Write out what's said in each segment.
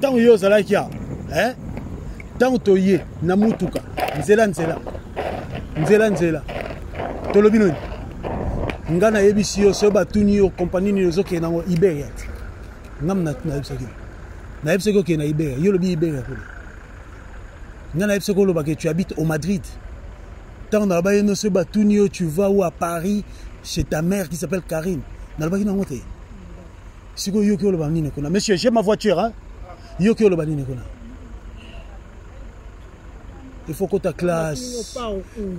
Tant yo zalakia, hein? Tant toye na mutuka, nzela. Tolobino. Ngana yebisi yo so batuni yo compagnie ni zo ke na Iberia. Ngam na yebisaki. Na yebisaki ke na Iberia, yo lobi Iberia ko. Ngana yebisaki ko loba que tu habites au Madrid. Tant na ba no so batuni yo tu vas ou à Paris chez ta mère qui s'appelle Karine. Na loba ki na ngote. Siko yo ke loba nini ko na. Monsieur, j'ai ma voiture hein. Yo ke loba nini ko na. Il faut que ta classe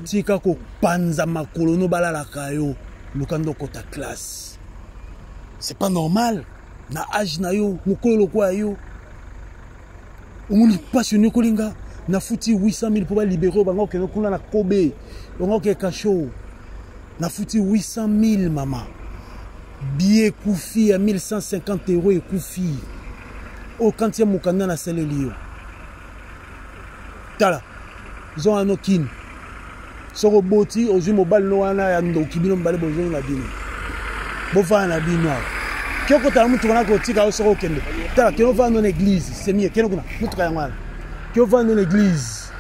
tika ko panza makolo no balala kayo lukando ko ta classe. C'est pas normal. Na âge na yo mukolo kwa yo. Umuni passionné kolinga na futi 800 000 pour libérer bango ke no kuna na Kobe. Bango ke kacho. Na futi 800 000 maman. Billet Koufi à 1150 € et Koufi. Au quand il y a mukanda na sele liyo. Tala. Ils ont un okin. Soro boti, ozu mobile no wana ya ndoki bino mbale bozo na bino. Bofa na bino. Kyoko ta mutu kana ko tika soro kende. Tala keno va dans l'église, c'est mieux keno kuna. Mutu ka yangwana. Kyo va dans l'église.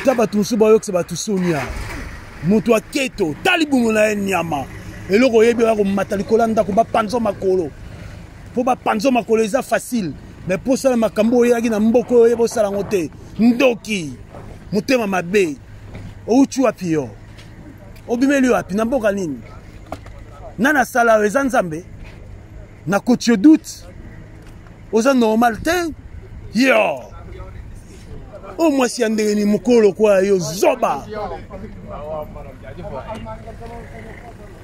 Taba tunsu ba yok se ba tusonia. Mutu aketo, talibu na nyama. Eloko yebi ba ko matali kolanda ko ba panzo makolo. Po ba panzo makolo eza facile. Mais pour ça makambo yaki na mboko yebo sala ngote. Ndoki. Mutema mabe. Ouchu wapi yo. Obimeli wapi na mboka nini? Nana sala eza nzambe. Na kotio doute. Oza normal te. Yo. O mwasi andenge ni mukolo kwa yo zoba.